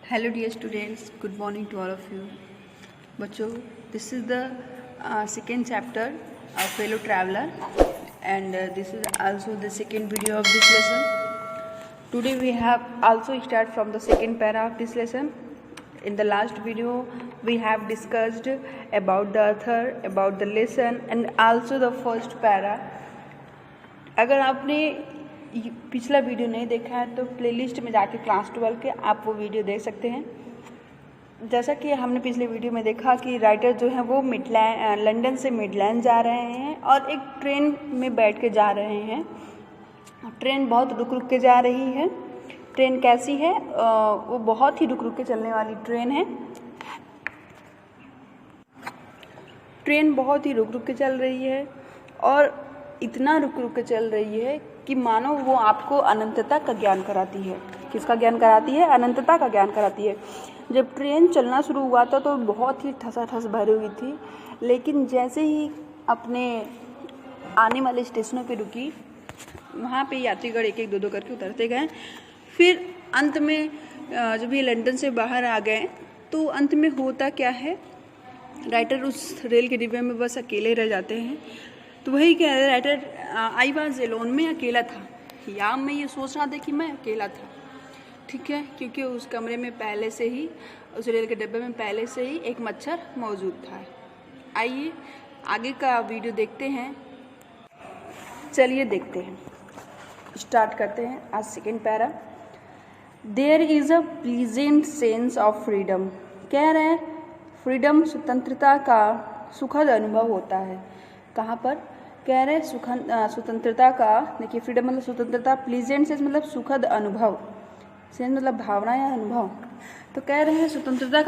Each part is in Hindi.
Hello dear students, good morning to all of you. बच्चों, this is the second chapter of Fellow Traveler and this is also the second video of this lesson. Today we have also start from the second para of this lesson. In the last video we have discussed about the author, about the lesson and also the first para. अगर आपने पिछला वीडियो नहीं देखा है तो प्लेलिस्ट में जाके क्लास 12 के आप वो वीडियो देख सकते हैं। जैसा कि हमने पिछले वीडियो में देखा कि राइटर जो है वो लंदन से मिडलैंड जा रहे हैं और एक ट्रेन में बैठ के जा रहे हैं। ट्रेन बहुत रुक रुक के जा रही है। ट्रेन कैसी है? वो बहुत ही रुक रुक के चलने वाली ट्रेन है। ट्रेन बहुत ही रुक रुक के चल रही है और इतना रुक रुक के चल रही है कि मानो वो आपको अनंतता का ज्ञान कराती है। किसका ज्ञान कराती है? अनंतता का ज्ञान कराती है। जब ट्रेन चलना शुरू हुआ था तो बहुत ही ठसाठस भरी हुई थी, लेकिन जैसे ही अपने आने वाले स्टेशनों पे रुकी, वहाँ पे यात्रीगण एक एक दो दो करके उतरते गए। फिर अंत में जब ये लंदन से बाहर आ गए तो अंत में होता क्या है, राइटर उस रेल के डिब्बे में बस अकेले रह जाते हैं। तो वही कह रहे राइटर, आई वाज एलोन, में अकेला था, या मैं ये सोच रहा था कि मैं अकेला था। ठीक है, क्योंकि उस कमरे में पहले से ही, उस रेल के डिब्बे में पहले से ही एक मच्छर मौजूद था। आइए आगे का वीडियो देखते हैं। चलिए देखते हैं, स्टार्ट करते हैं आज second para. There is a pleasant sense of freedom. कह रहे हैं फ्रीडम, स्वतंत्रता का सुखद अनुभव होता है। कहाँ पर? कह रहे स्वतंत्रता का, देखिए फ्रीडम मतलब स्वतंत्रता, प्लीजेंट सेंस मतलब सुखद अनुभव, सेंस मतलब भावना या अनुभव। तो कह रहे हैं स्वतंत्रता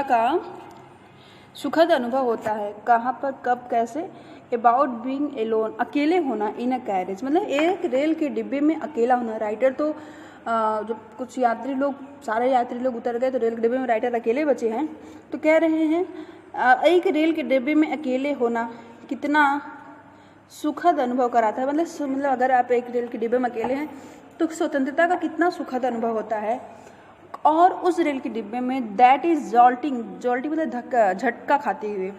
का सुखद अनुभव होता है। कहाँ पर, कब, कैसे? अबाउट बीइंग एलोन, अकेले होना, इन अ कैरेज मतलब एक रेल के डिब्बे में अकेला होना। राइटर तो जब कुछ यात्री लोग, सारे यात्री लोग उतर गए तो रेल के डिब्बे में राइटर अकेले बचे हैं। तो कह रहे हैं एक रेल के डिब्बे में अकेले होना कितना सुखद अनुभव कराता है। मतलब अगर आप एक रेल के डिब्बे में अकेले हैं तो स्वतंत्रता का कितना सुखद अनुभव होता है। और उस रेल के डिब्बे में दैट इज जॉल्टिंग, जॉल्टिंग मतलब झटका खाती हुई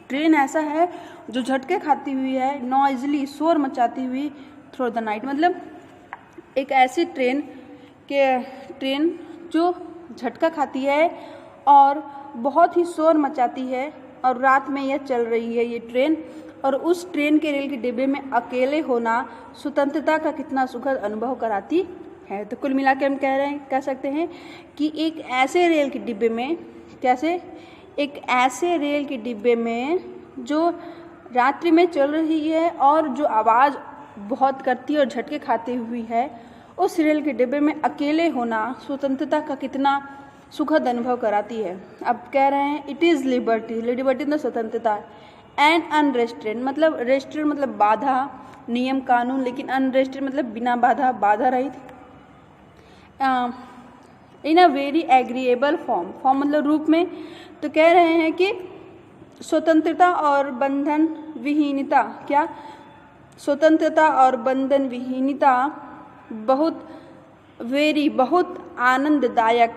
ट्रेन ऐसा है जो झटके खाती हुई है, नॉइजली, शोर मचाती हुई, थ्रू द नाइट मतलब एक ऐसी ट्रेन जो झटका खाती है और बहुत ही शोर मचाती है और रात में यह चल रही है ये ट्रेन। और उस ट्रेन के रेल के डिब्बे में अकेले होना स्वतंत्रता का कितना सुखद अनुभव कराती है। तो कुल मिला के हम कह सकते हैं कि एक ऐसे रेल के डिब्बे में, कैसे? एक ऐसे रेल के डिब्बे में जो रात्रि में चल रही है और जो आवाज़ बहुत करती है और झटके खाती हुई है, उस रेल के डिब्बे में अकेले होना स्वतंत्रता का कितना सुखद अनुभव कराती है। अब कह रहे हैं इट इज़ लिबर्टी, लिबर्टी मतलब स्वतंत्रता, एंड अनरेस्ट्रेंट मतलब रेस्ट्रेंट मतलब बाधा, नियम कानून, लेकिन अनरेस्ट्रेंट मतलब बिना बाधा, बाधा रहित। इन अ वेरी एग्रीएबल फॉर्म मतलब रूप में। तो कह रहे हैं कि स्वतंत्रता और बंधन विहीनता, क्या? स्वतंत्रता और बंधन विहीनता बहुत आनंददायक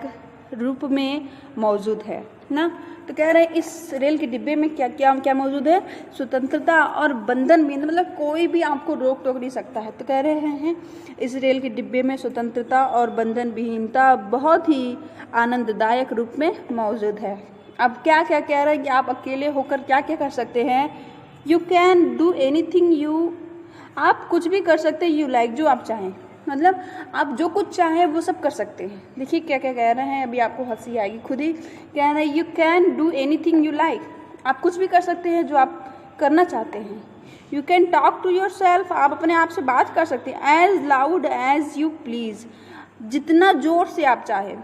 रूप में मौजूद है ना। तो कह रहे हैं इस रेल के डिब्बे में क्या क्या क्या मौजूद है? स्वतंत्रता और बंधन विहीन मतलब कोई भी आपको रोक टोक नहीं सकता है। तो कह रहे हैं इस रेल के डिब्बे में स्वतंत्रता और बंधन विहीनता बहुत ही आनंददायक रूप में मौजूद है। अब क्या क्या कह रहे हैं कि आप अकेले होकर क्या क्या कर सकते हैं? यू कैन डू एनीथिंग, आप कुछ भी कर सकते हैं, यू लाइक, जो आप चाहें, मतलब आप जो कुछ चाहें वो सब कर सकते हैं। देखिए क्या क्या कह रहे हैं, अभी आपको हंसी आएगी खुद ही। कह रहे हैं you can do anything you like, आप कुछ भी कर सकते हैं जो आप करना चाहते हैं। You can talk to yourself, आप अपने आप से बात कर सकते हैं। As loud as you please, जितना ज़ोर से आप चाहें,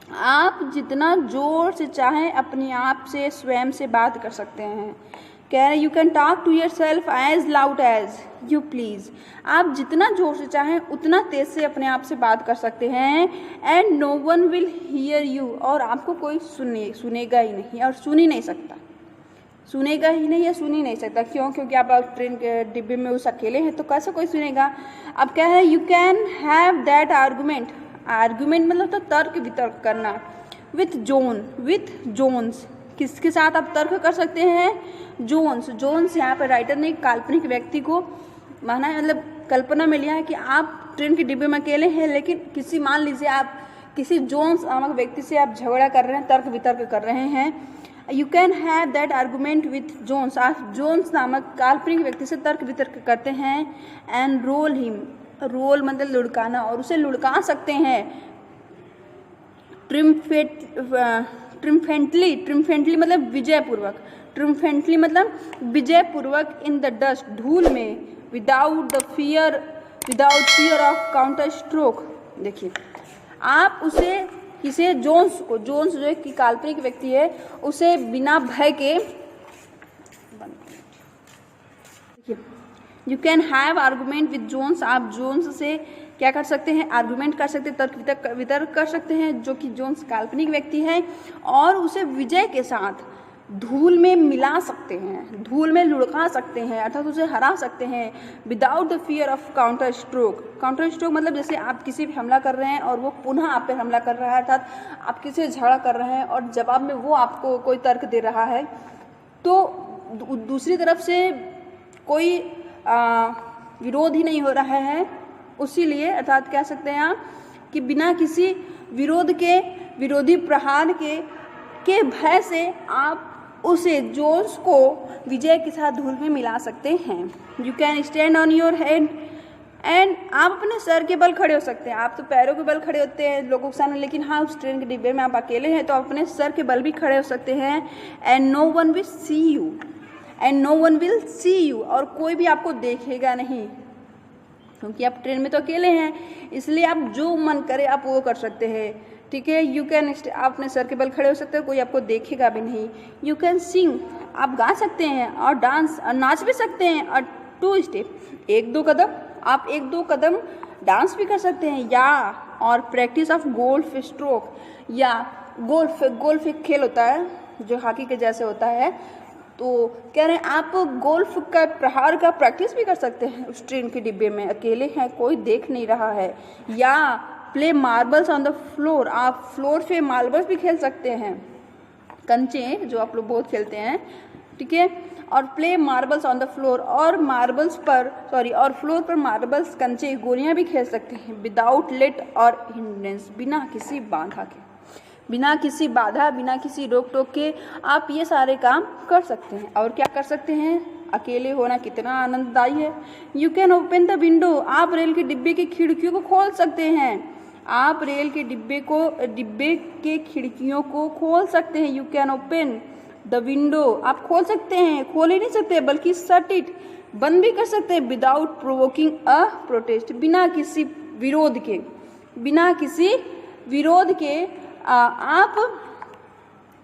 आप जितना ज़ोर से चाहें अपने आप से, स्वयं से बात कर सकते हैं। कह रहे हैं you can talk to yourself as loud as you please, आप जितना जोर से चाहें उतना तेज़ से अपने आप से बात कर सकते हैं। And no one will hear you, और आपको कोई सुनेगा ही नहीं और सुन ही नहीं सकता, सुनेगा ही नहीं या सुन ही नहीं सकता। क्यों? क्योंकि आप ट्रेन के डिब्बे में उस अकेले हैं तो कैसे कोई सुनेगा। अब क्या है, you can have that argument, argument मतलब तो तर्क वितर्क करना। विथ जोन्स, किसके साथ आप तर्क कर सकते हैं? जोन्स यहाँ पर राइटर ने एक काल्पनिक व्यक्ति को माना है, मतलब कल्पना में लिया है कि आप ट्रेन के डिब्बे में अकेले हैं, लेकिन मान लीजिए आप किसी जोन्स नामक व्यक्ति से आप झगड़ा कर रहे हैं, तर्क वितर्क कर रहे हैं। You can have that argument with Jones, आप जोन्स नामक काल्पनिक व्यक्ति से तर्क वितर्क करते हैं। एंड रोल हिम, रोल मतलब लुढ़काना, और उसे लुढ़का सकते हैं। ट्रिम्फेंटली मतलब विजयपूर्वक, ट्रिम्फेंटली मतलब विजयपूर्वक, इन द डस्ट धूल में, without fear of counter stroke. देखिए आप उसे किसे जोन्स जो एक काल्पनिक व्यक्ति है, उसे बिना भय के, देखिए you can have argument with Jones, आप जोन्स से क्या कर सकते हैं? आर्गूमेंट कर सकते हैं, तर्क वितर्क कर सकते हैं, जो कि जोन्स काल्पनिक व्यक्ति है, और उसे विजय के साथ धूल में मिला सकते हैं, धूल में लुढ़का सकते हैं, अर्थात उसे हरा सकते हैं। Without the fear of counter stroke, counter stroke मतलब जैसे आप किसी पे हमला कर रहे हैं और वो पुनः आप पे हमला कर रहा है, अर्थात आप किसी से झगड़ा कर रहे हैं और जवाब में वो आपको कोई तर्क दे रहा है, तो दूसरी तरफ से कोई विरोध ही नहीं हो रहा है, उसीलिए अर्थात कह सकते हैं आप कि बिना किसी विरोध के, विरोधी प्रहार के भय से आप उसे जोन्स को विजय के साथ धूल में मिला सकते हैं। You can stand on your head, and आप अपने सर के बल खड़े हो सकते हैं। आप तो पैरों के बल खड़े होते हैं लोगों के सामने, लेकिन हाँ उस ट्रेन के डिब्बे में आप अकेले हैं तो आप अपने सर के बल भी खड़े हो सकते हैं। And no one will see you, और कोई भी आपको देखेगा नहीं, क्योंकि आप ट्रेन में तो अकेले हैं, इसलिए आप जो मन करे आप वो कर सकते हैं। ठीक है, यू कैन, आप अपने सर के बल खड़े हो सकते हैं, कोई आपको देखेगा भी नहीं। यू कैन सिंग, आप गा सकते हैं, और डांस, और नाच भी सकते हैं। और 2 स्टेप, 1-2 कदम, आप 1-2 कदम डांस भी कर सकते हैं। या और प्रैक्टिस ऑफ गोल्फ स्ट्रोक, या गोल्फ एक खेल होता है जो हॉकी के जैसे होता है, तो कह रहे हैं आप गोल्फ का प्रहार का प्रैक्टिस भी कर सकते हैं उस ट्रेन के डिब्बे में, अकेले हैं, कोई देख नहीं रहा है। या play marbles on the floor, आप फ्लोर पे मार्बल्स भी खेल सकते हैं, कंचे जो आप लोग बहुत खेलते हैं, ठीक है। और play marbles on the floor, और फ्लोर पर मार्बल्स, कंचे, गोलियां भी खेल सकते हैं। विदाउट लेट और हिंड्रेंस, बिना किसी बाधा के, बिना किसी बाधा, बिना किसी रोक टोक के आप ये सारे काम कर सकते हैं। और क्या कर सकते हैं? अकेले होना कितना आनंददायी है। You can open the window, आप रेल के डिब्बे की खिड़कियों को खोल सकते हैं। आप रेल के डिब्बे के खिड़कियों को खोल सकते हैं। You can open the window, आप खोल सकते हैं, खोल ही नहीं सकते बल्कि शट इट, बंद भी कर सकते हैं। विदाउट प्रोवोकिंग अ प्रोटेस्ट, बिना किसी विरोध के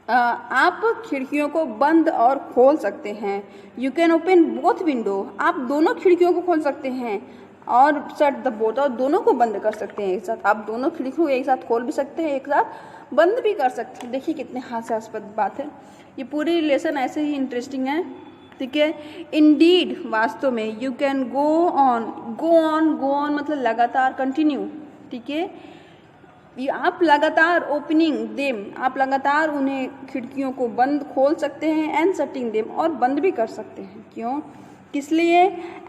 आप खिड़कियों को बंद और खोल सकते हैं। You can open both window, आप दोनों खिड़कियों को खोल सकते हैं। और शट द बोथ, और दोनों को बंद कर सकते हैं एक साथ। आप दोनों खिड़कियों को एक साथ खोल भी सकते हैं, एक साथ बंद भी कर सकते हैं। देखिए कितने हास्यास्पद बात है। ये पूरी लेसन ऐसे ही इंटरेस्टिंग है, ठीक है। इंडीड, वास्तव में। यू कैन गो ऑन मतलब लगातार, कंटिन्यू, ठीक है। आप लगातार ओपनिंग देम, आप लगातार उन्हें खिड़कियों को बंद खोल सकते हैं। एंड शटिंग देम, और बंद भी कर सकते हैं। क्यों, किस लिए?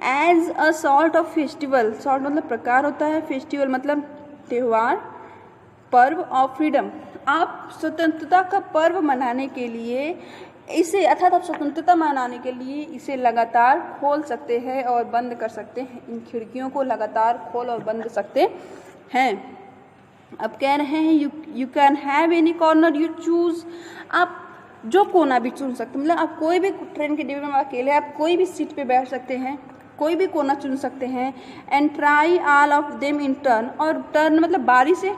As a sort of festival, sort मतलब प्रकार होता है, फेस्टिवल मतलब त्यौहार, पर्व ऑफ फ्रीडम। आप स्वतंत्रता का पर्व मनाने के लिए इसे, अर्थात आप स्वतंत्रता मनाने के लिए इसे लगातार खोल सकते हैं और बंद कर सकते हैं। इन खिड़कियों को लगातार खोल और बंद कर सकते हैं। अब कह रहे हैं you can have any corner you choose, आप जो कोना भी चुन सकते हैं, मतलब आप कोई भी ट्रेन के डिब्बे में अकेले आप कोई भी सीट पे बैठ सकते हैं, कोई भी कोना चुन सकते हैं। And try all of them in turn, और टर्न मतलब बारी से,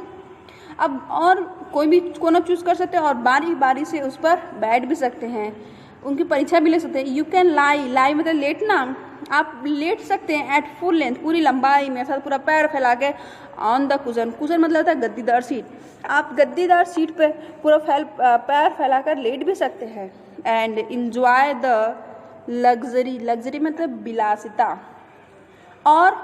अब और कोई भी कोना चूज कर सकते हैं और बारी बारी से उस पर बैठ भी सकते हैं, उनकी परीक्षा भी ले सकते हैं। यू कैन लाई मतलब लेटना, आप लेट सकते हैं। एट फुल लेंथ, पूरी लंबाई में, अर्थात पूरा पैर फैला के। ऑन द कुशन मतलब होता है गद्दीदार सीट, आप गद्दीदार सीट पर पूरा पैर फैलाकर लेट भी सकते हैं। एंड इंजॉय द लग्जरी मतलब विलासिता, और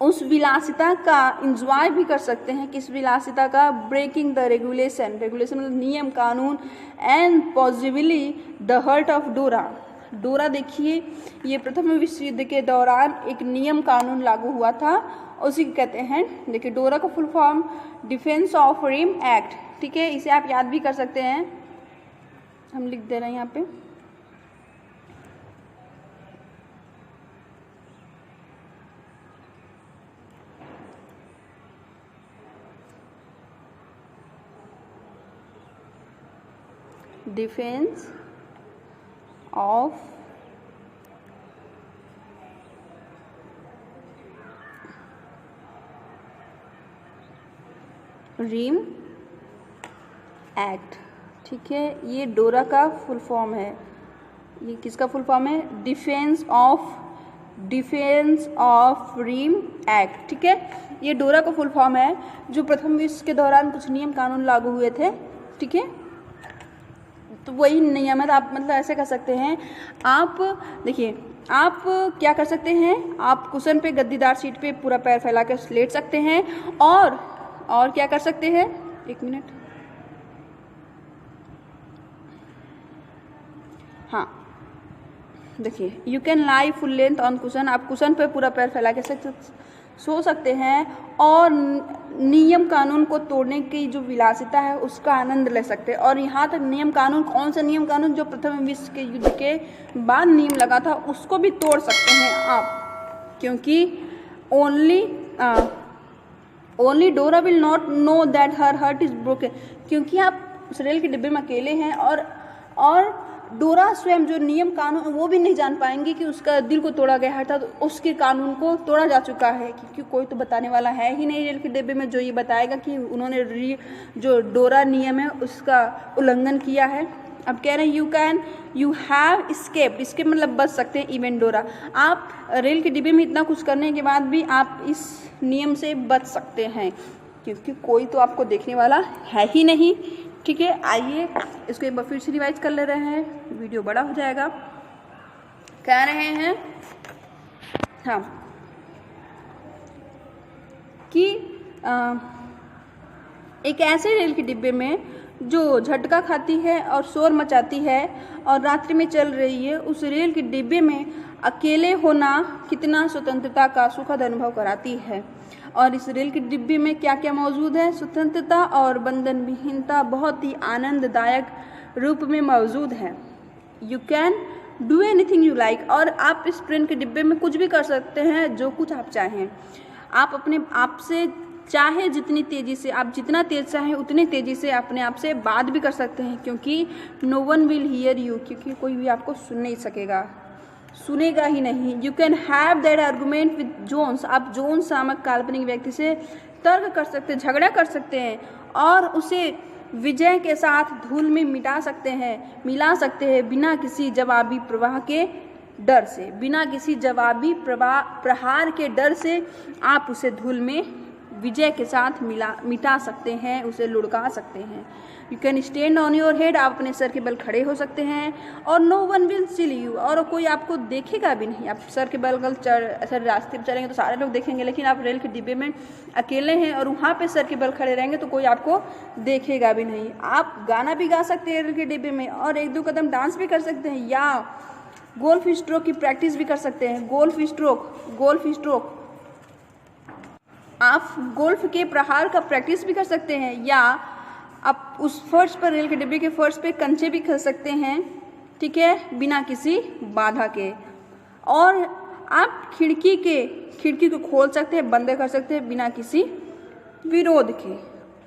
उस विलासिता का इंजॉय भी कर सकते हैं। किस विलासिता का? ब्रेकिंग द रेगुलेशन, रेगुलेशन मतलब नियम कानून, and positively the hurt of डोरा। डोरा देखिए, ये प्रथम विश्व युद्ध के दौरान एक नियम कानून लागू हुआ था, उसी को कहते हैं। देखिए डोरा का full form defence of realm act, ठीक है, इसे आप याद भी कर सकते हैं, हम लिख दे रहे हैं यहाँ पे। डिफेंस ऑफ रिम एक्ट, ठीक है, ये डोरा का फुल फॉर्म है। ये किसका फुल फॉर्म है? डिफेंस ऑफ रिम एक्ट, ठीक है, ये डोरा का फुल फॉर्म है, जो प्रथम विश्व के दौरान कुछ नियम कानून लागू हुए थे, ठीक है। तो वही नियम है, आप मतलब ऐसे कर सकते हैं। आप देखिए, आप क्या कर सकते हैं, आप कुशन पे गद्दीदार सीट पे पूरा पैर फैला कर लेट सकते हैं, और क्या कर सकते हैं, एक मिनट, हाँ देखिए, you can lie full length on cushion, आप कुशन पे पूरा पैर फैला के सो सकते हैं, और नियम कानून को तोड़ने की जो विलासिता है उसका आनंद ले सकते हैं। और यहाँ तक नियम कानून, कौन सा नियम कानून? जो प्रथम विश्व के युद्ध के बाद नियम लगा था, उसको भी तोड़ सकते हैं आप, क्योंकि ओनली डोरा will not know that her heart is broken, क्योंकि आप उस रेल के डिब्बे में अकेले हैं, और डोरा स्वयं जो नियम कानून वो भी नहीं जान पाएंगे कि उसका दिल को तोड़ा गया है, अर्थात उसके कानून को तोड़ा जा चुका है, क्योंकि कोई तो बताने वाला है ही नहीं रेल के डिब्बे में जो ये बताएगा कि उन्होंने जो डोरा नियम है उसका उल्लंघन किया है। अब कह रहे हैं यू हैव एस्केप्ड, इसके मतलब बच सकते हैं इवन डोरा। आप रेल के डिब्बे में इतना कुछ करने के बाद भी आप इस नियम से बच सकते हैं, क्योंकि कोई तो आपको देखने वाला है ही नहीं, ठीक है। आइए इसको एक बार फिर से रिवाइज कर ले रहे हैं, वीडियो बड़ा हो जाएगा। कह रहे हैं हाँ कि एक ऐसे रेल के डिब्बे में जो झटका खाती है और शोर मचाती है और रात्रि में चल रही है, उस रेल के डिब्बे में अकेले होना कितना स्वतंत्रता का सुखद अनुभव कराती है। और इस रेल के डिब्बे में क्या क्या मौजूद है? स्वतंत्रता और बंधन विहीनता बहुत ही आनंददायक रूप में मौजूद है। You can do anything you like, और आप इस ट्रेन के डिब्बे में कुछ भी कर सकते हैं, जो कुछ आप चाहें। आप अपने आप से चाहे जितनी तेज़ी से, आप जितना तेज चाहें उतनी तेज़ी से अपने आप से बात भी कर सकते हैं, क्योंकि no one will hear you, क्योंकि कोई भी आपको सुन नहीं सकेगा, सुनेगा ही नहीं। You can have that argument with Jones, आप जोन्स नामक काल्पनिक व्यक्ति से तर्क कर सकते हैं, झगड़ा कर सकते हैं, और उसे विजय के साथ धूल में मिला सकते हैं बिना किसी जवाबी प्रवाह के डर से, बिना किसी जवाबी प्रहार के डर से आप उसे धूल में विजय के साथ मिटा सकते हैं, उसे लुढ़का सकते हैं। You can stand on your head, आप अपने सर के बल खड़े हो सकते हैं, और no one will see you, और कोई आपको देखेगा भी नहीं। आप सर के बल ऐसे रास्ते पर चलेंगे तो सारे लोग देखेंगे, लेकिन आप रेल के डिब्बे में अकेले हैं और वहाँ पे सर के बल खड़े रहेंगे तो कोई आपको देखेगा भी नहीं। आप गाना भी गा सकते हैं रेल के डिब्बे में, और एक दो कदम डांस भी कर सकते हैं, या गोल्फ स्ट्रोक की प्रैक्टिस भी कर सकते हैं। गोल्फ स्ट्रोक आप गोल्फ के प्रहार का प्रैक्टिस भी कर सकते हैं, या आप उस फर्श पर, रेल के डिब्बे के फर्श पे कंचे भी खेल सकते हैं, ठीक है, बिना किसी बाधा के। और आप खिड़की को खोल सकते हैं, बंद कर सकते हैं बिना किसी विरोध के।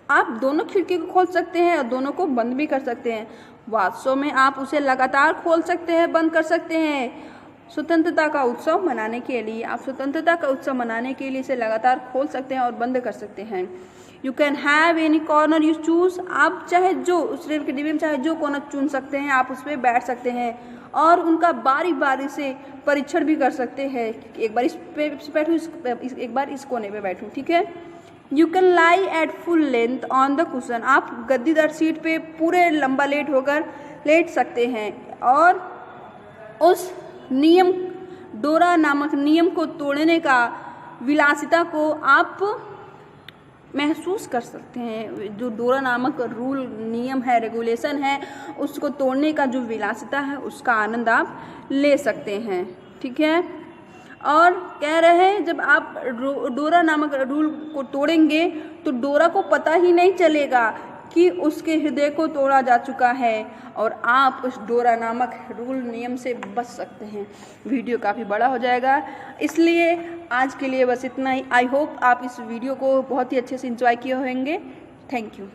आप दोनों खिड़की को खोल सकते हैं और दोनों को बंद भी कर सकते हैं। वास्तव में आप उसे लगातार खोल सकते हैं, बंद कर सकते हैं। स्वतंत्रता का उत्सव मनाने के लिए, आप स्वतंत्रता का उत्सव मनाने के लिए इसे लगातार खोल सकते हैं और बंद कर सकते हैं। You can have any corner you choose, आप चाहे जो उस रेल के डिब्बे में चाहे जो कॉर्नर चुन सकते हैं, आप उस पर बैठ सकते हैं और उनका बारी बारी से परीक्षण भी कर सकते हैं। एक बार इस पे बैठूँ, एक बार इस कोने पे बैठूँ, ठीक है। You can lie at full length on the cushion, आप गद्दीदार सीट पे पूरे लंबा लेट सकते हैं, और उस डोरा नामक नियम को तोड़ने का विलासिता को आप महसूस कर सकते हैं। जो डोरा नामक रूल नियम है, रेगुलेशन है, उसको तोड़ने का जो विलासिता है उसका आनंद आप ले सकते हैं। ठीक है, और कह रहे हैं जब आप डोरा नामक रूल को तोड़ेंगे तो डोरा को पता ही नहीं चलेगा कि उसके हृदय को तोड़ा जा चुका है और आप उस डोरा नामक रूल नियम से बच सकते हैं। वीडियो काफ़ी बड़ा हो जाएगा, इसलिए आज के लिए बस इतना ही। आई होप आप इस वीडियो को बहुत ही अच्छे से एंजॉय किए होंगे। Thank you.